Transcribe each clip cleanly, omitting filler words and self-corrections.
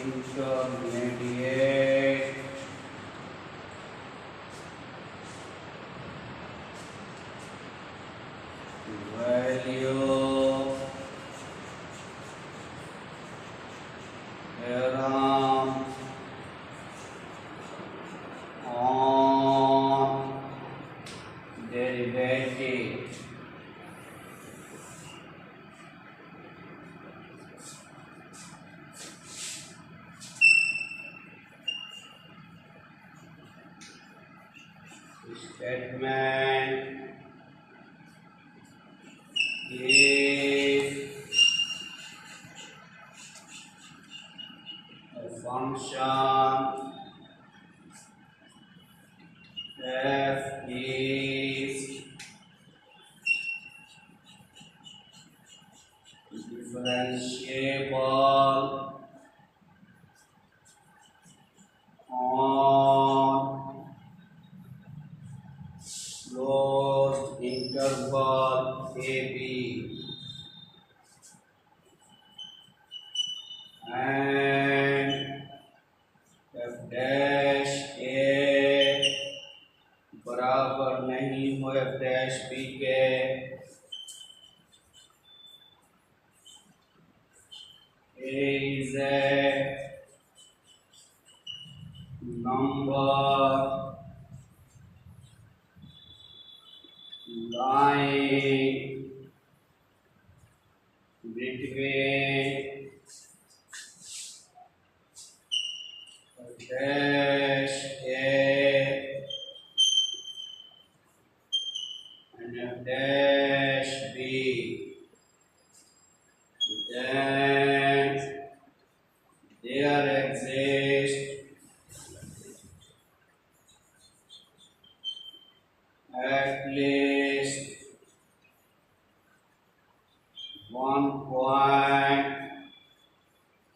intermediate value theorem on derivative. Statement if a function f is differentiable on closed interval AB and f dash a बराबर नहीं हो f dash b के, A is a number lying between dash a and dash b, then there exists at least one point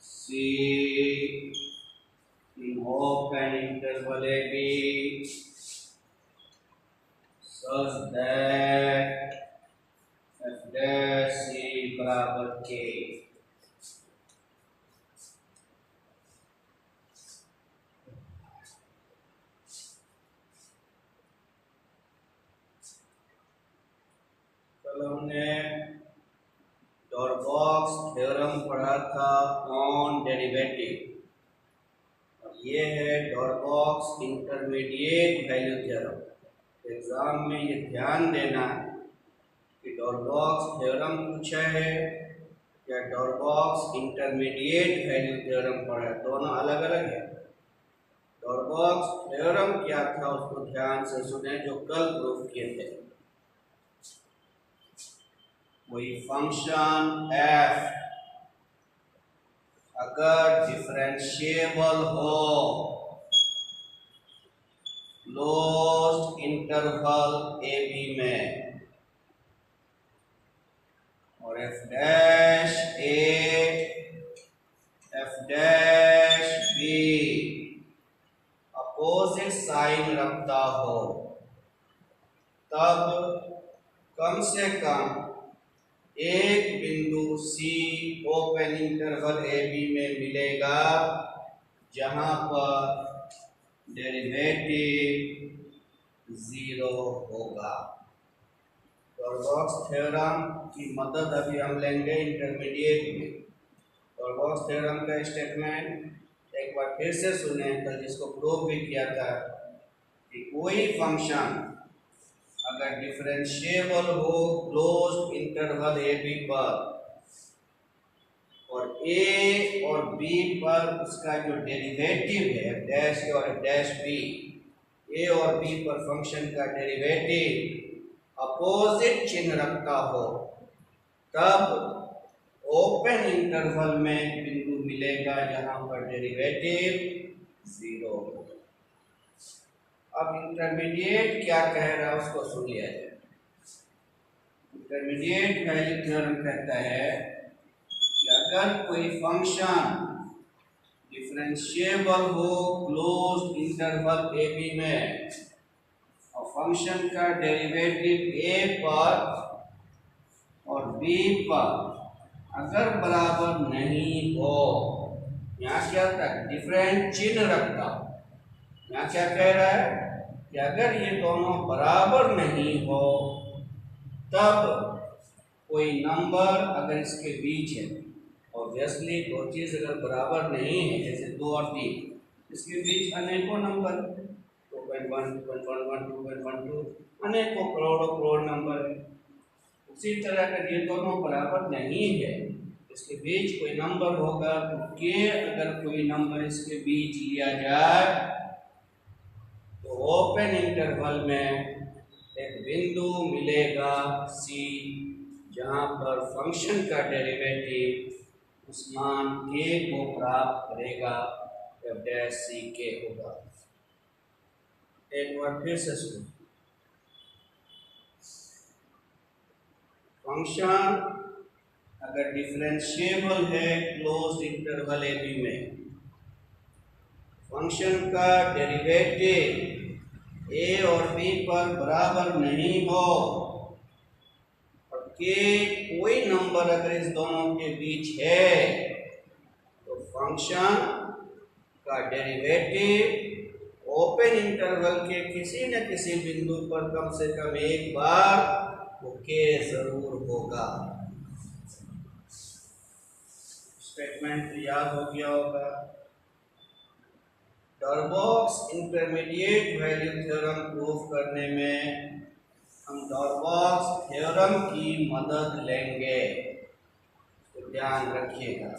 C in open interval AB such that f dash C बराबर K. कल हमने डॉरबॉक्स theorem पढ़ा था on derivative, और ये है डॉरबॉक्स intermediate value theorem. Exam में ये ध्यान देना कि डॉरबॉक्स थ्योरम पूछा है या डॉरबॉक्स इंटरमीडिएट वैल्यू थ्योरम पढ़ा है, दोनों अलग अलग है। डॉरबॉक्स थ्योरम क्या था उसको ध्यान से सुने, जो कल प्रूफ किए थे। कोई फंक्शन f अगर डिफरेंशिएबल हो क्लोज्ड इंटरवल AB में और f dash a f dash b opposite sign रखता हो, तब कम से कम एक बिंदु C ओपन इंटरवल AB में मिलेगा जहां पर डेरिवेटिव 0 होगा। डॉरबॉक्स थ्योरम की मदद अभी हम लेंगे इंटरमीडिएट में। डॉरबॉक्स थ्योरम का स्टेटमेंट एक बार फिर से सुने, कल जिसको प्रूव भी किया था कि कोई फंक्शन अगर डिफरेंशिएबल हो क्लोज्ड इंटरवल AB पर और A और B पर उसका जो डेरिवेटिव है डैश A और डैश B, A और B पर फंक्शन का डेरिवेटिव अपोजिट चिन्ह रखता हो, तब ओपन इंटरवल में बिंदु मिलेगा जहां पर डेरिवेटिव 0 हो। अब इंटरमीडिएट क्या कह रहा है उसको सुन लिया जाए। इंटरमीडिएट वैल्यू थ्योरम कहता है कि अगर कोई फंक्शन डिफरेंशिएबल हो क्लोज्ड इंटरवल AB में और फंक्शन का डेरिवेटिव A पर और B पर अगर बराबर नहीं हो, यहाँ क्या था, डिफरेंट चिन्ह रखता। यहाँ क्या कह रहा है कि अगर ये दोनों बराबर नहीं हो तब कोई नंबर अगर इसके बीच है, ऑब्वियसली दो चीज अगर बराबर नहीं है, जैसे 2 और 3, इसके बीच अनेकों नंबर 2.1, 2.11, 2.12, अनेकों करोड़ों करोड़ नंबर है। उसी तरह अगर ये दोनों बराबर नहीं है, इसके बीच कोई नंबर होगा, तो के अगर कोई नंबर इसके बीच लिया जाए तो ओपन इंटरवल में एक बिंदु मिलेगा सी, जहां पर फंक्शन का डेरिवेटिव उस मान के को प्राप्त करेगा, एफ डैश सी के होगा। एक बार फिर से सुनो, फंक्शन अगर डिफरेंशिएबल है क्लोज्ड इंटरवल ए बी में, फंक्शन का डेरिवेटिव ए और बी पर बराबर नहीं हो और के कोई नंबर अगर इस दोनों के बीच है, तो फंक्शन का डेरिवेटिव ओपन इंटरवल के किसी न किसी बिंदु पर कम से कम एक बार वो के जरूर होगा। स्टेटमेंट याद हो गया होगा। डॉर्बॉक्स इंटरमीडिएट वैल्यू थ्योरम प्रूफ करने में हम डॉर्बॉक्स थ्योरम की मदद लेंगे, तो ध्यान रखिएगा।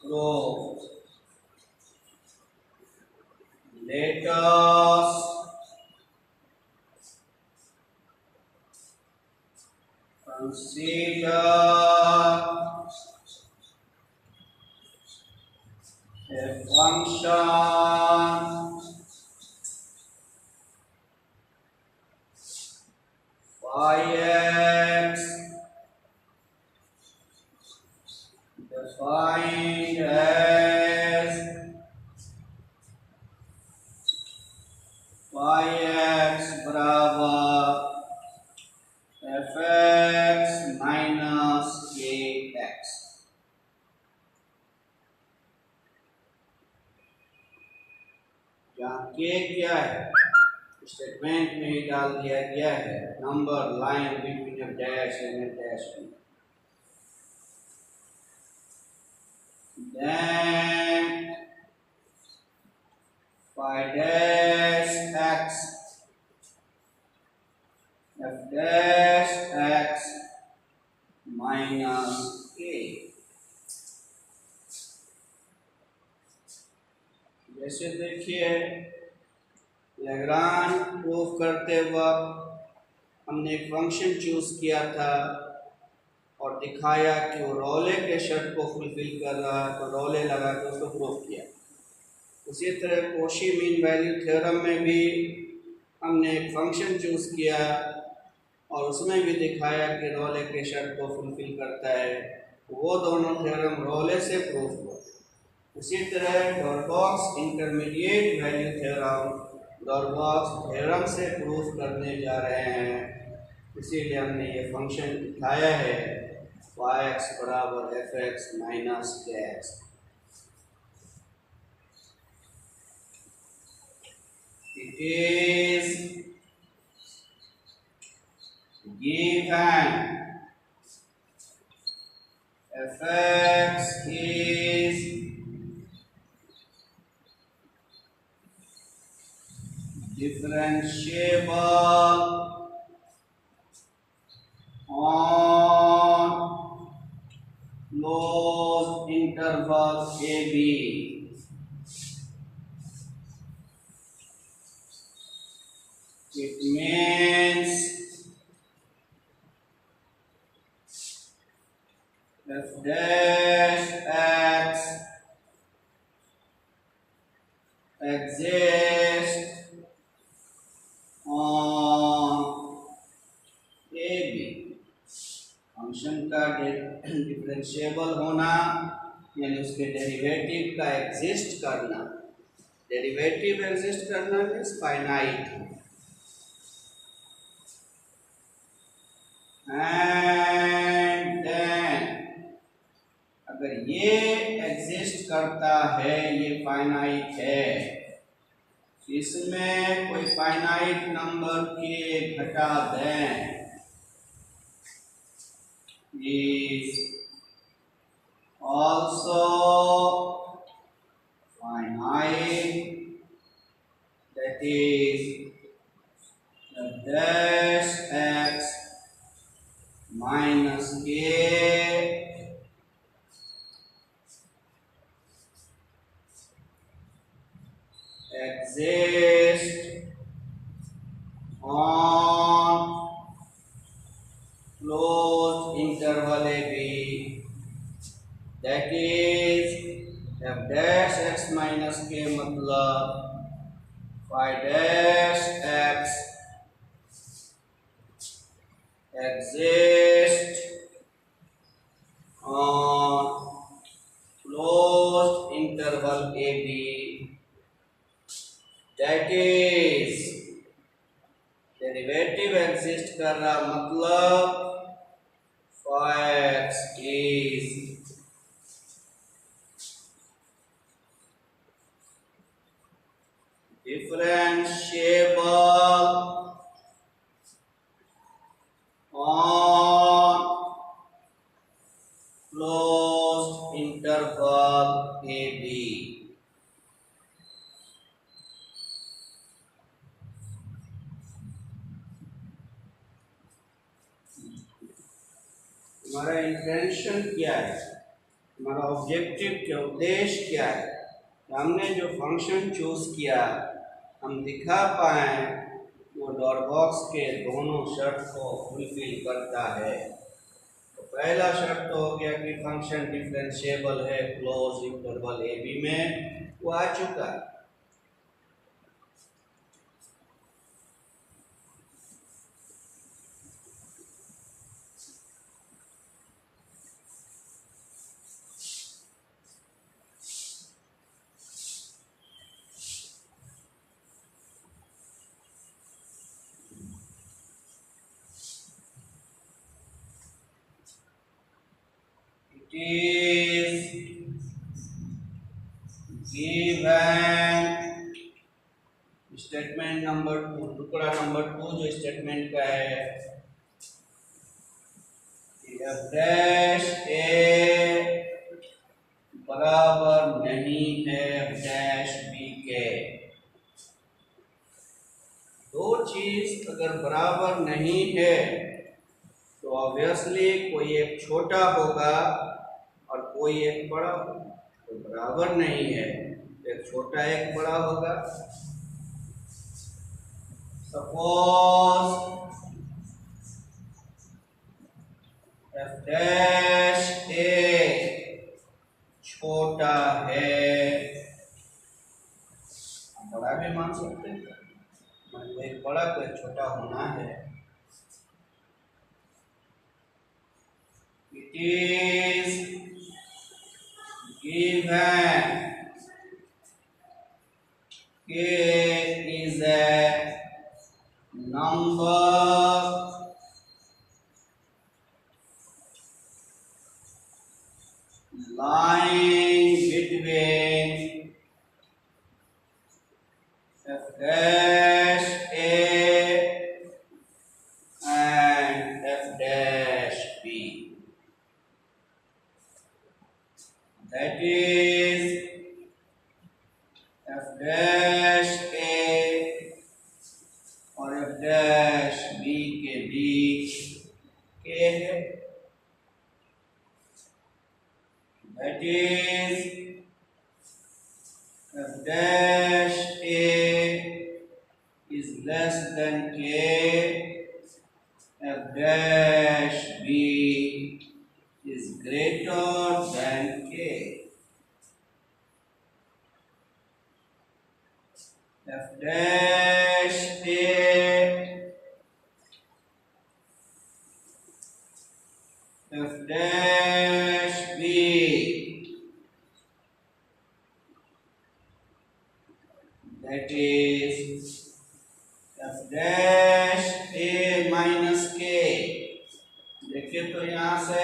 So let us consider a function phi x defined as phi x बराबर f(x) माइनस kx। यहाँ k क्या है, स्टेटमेंट में ही डाल दिया गया है, number line between a dash and a dash b। Then phi dash x f dash x minus k। जैसे देखिए, लैग्रांज प्रूफ करते वक्त हमने एक फंक्शन चूज किया था और दिखाया कि वो रोले के शर्त को फुलफिल कर रहा है, तो रोले लगा के उसको प्रूफ किया। उसी तरह कोशी मीन वैल्यू थ्योरम में भी हमने एक फंक्शन चूज किया और उसमें भी दिखाया कि रोले के शर्त को फुलफिल करता है, वो दोनों थ्योरम रोले से प्रूफ हुआ। उसी तरह डॉर्बॉक्स इंटरमीडिएट वैल्यू थ्योरम डॉर्बॉक्स थ्योरम से प्रूफ करने जा रहे हैं, इसीलिए हमने ये फंक्शन दिखाया है y(x) बराबर f(x) minus kx। It is given f(x) is differentiable on closed interval a b। It means f dash x exists on a b। Function का डिफरेंशिएबल होना यानी उसके डेरिवेटिव का एग्जिस्ट करना। डेरिवेटिव एग्जिस्ट करना मीन्स फाइनाइट। एंड देन अगर ये exist करता है, ये फाइनाइट है, इसमें कोई फाइनाइट नंबर के घटा दें, is also finite, that is dash x minus k exist on closed interval ab, that is f dash x minus k मतलब phi dash x exist on closed interval ab, that is derivative exist कर रहा मतलब phi x is differentiable on closed interval ab। हमारा intention क्या है, हमारा objective क्या, उद्देश्य क्या है? हमने जो फंक्शन चूज किया हम दिखा पाए वो डॉरबॉक्स के दोनों शर्त को फुलफिल करता है। तो पहला शर्त तो हो गया कि फंक्शन डिफरेंशिएबल है क्लोज इंटरवल ए बी में, वो आ चुका है। is given स्टेटमेंट नंबर 2, टुकड़ा नंबर 2 जो स्टेटमेंट का है, f डैश a बराबर नहीं है f डैश b के। दो चीज अगर बराबर नहीं है तो ऑब्वियसली कोई एक छोटा होगा और कोई एक बड़ा होगा। तो बराबर नहीं है, एक छोटा एक बड़ा होगा। सपोज f डैश a छोटा है, बड़ा भी मान सकते हैं, मतलब एक बड़ा को एक छोटा होना है। It is given k is a number lying between f dash a and f dash b, that is f dash a और f dash b के बीच k है, that is f dash a is less than k, f dash b is greater than k, f dash a, f dash b that is f dash a minus k। देखिए तो यहां से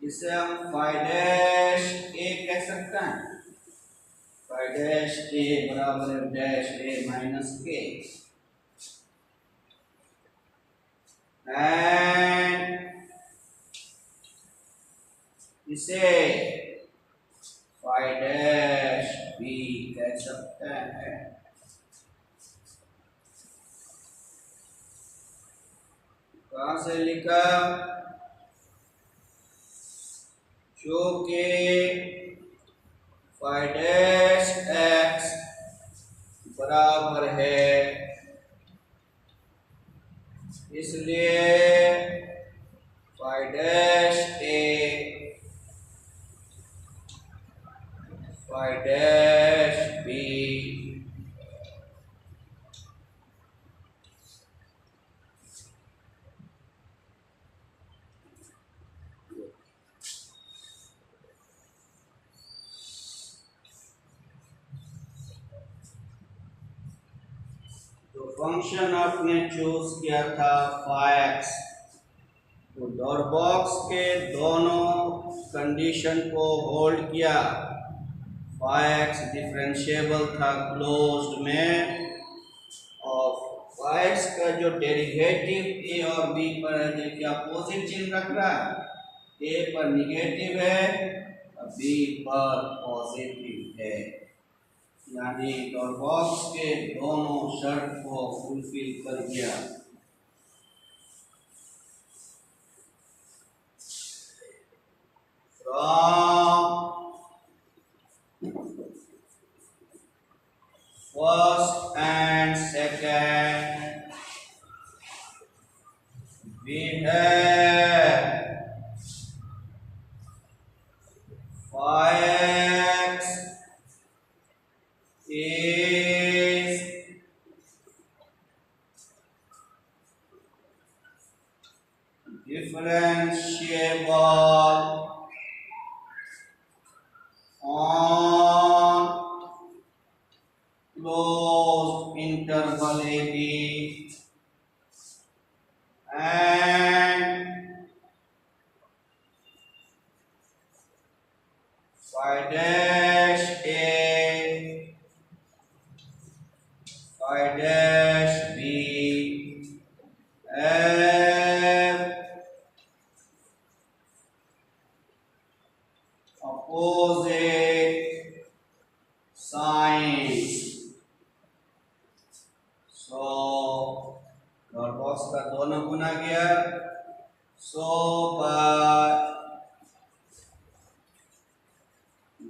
इसे हम phi dash ए कह सकते हैं। Phi dash ए बराबर एफ डैश ए माइनस के एंड इसे फाइ डैश बी कह सकते हैं। कहां से लिखा? जो कि फाइ डैश एक्स बराबर है, इसलिए फाइ डैश ए फाइ डैश बी फंक्शन आपने चूज किया था फाइ एक्स, तो डॉट बॉक्स के दोनों कंडीशन को होल्ड किया। फाइ एक्स डिफरेंशिएबल था क्लोज्ड में, और फाइ एक्स का जो डेरिवेटिव ए और बी पर है, देखिए अपोजिट चिन्ह रख रहा है, ए पर निगेटिव है और बी पर पॉजिटिव है, यानी डॉट बॉक्स के दोनों शर्त को फुलफिल कर दिया। First and second we have phi x is differentiable on closed interval AB and phi dash A, phi dash B have opposite signs। So dot box का दोनों गुना गया, so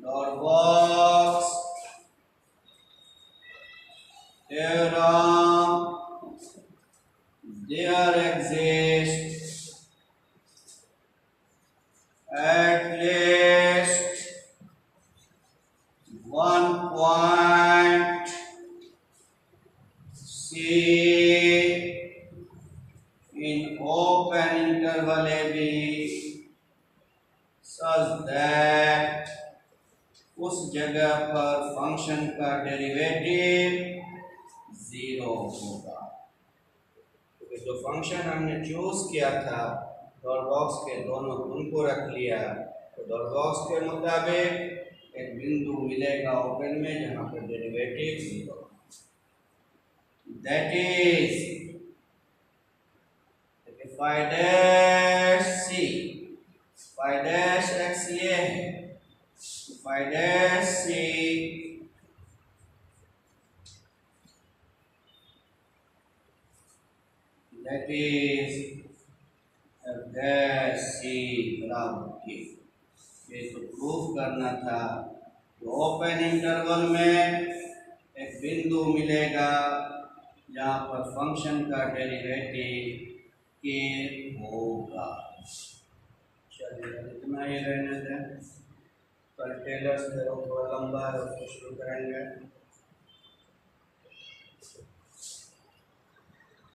dot box theorem there exists at least one point C in open interval AB such that उस जगह पर function का derivative 0 होगा। तो जो फंक्शन हमने चूज किया था, डॉट बॉक्स के दोनों गुण को रख लिया, तो डॉट बॉक्स के मुताबिक एक बिंदु मिलेगा ओपन में जहां पर derivative 0, that is phi dash C, phi dash X ये है, phi dash C that is F dash C बराबर के। ये तो प्रूफ करना था कि ओपन इंटरवल में एक बिंदु मिलेगा जहाँ पर फंक्शन का डेरिवेटिव के होगा। चलिए इतना ही रहने दें, कल टेलर्स थ्योरम थोड़ा लंबा है, उसको शुरू करेंगे।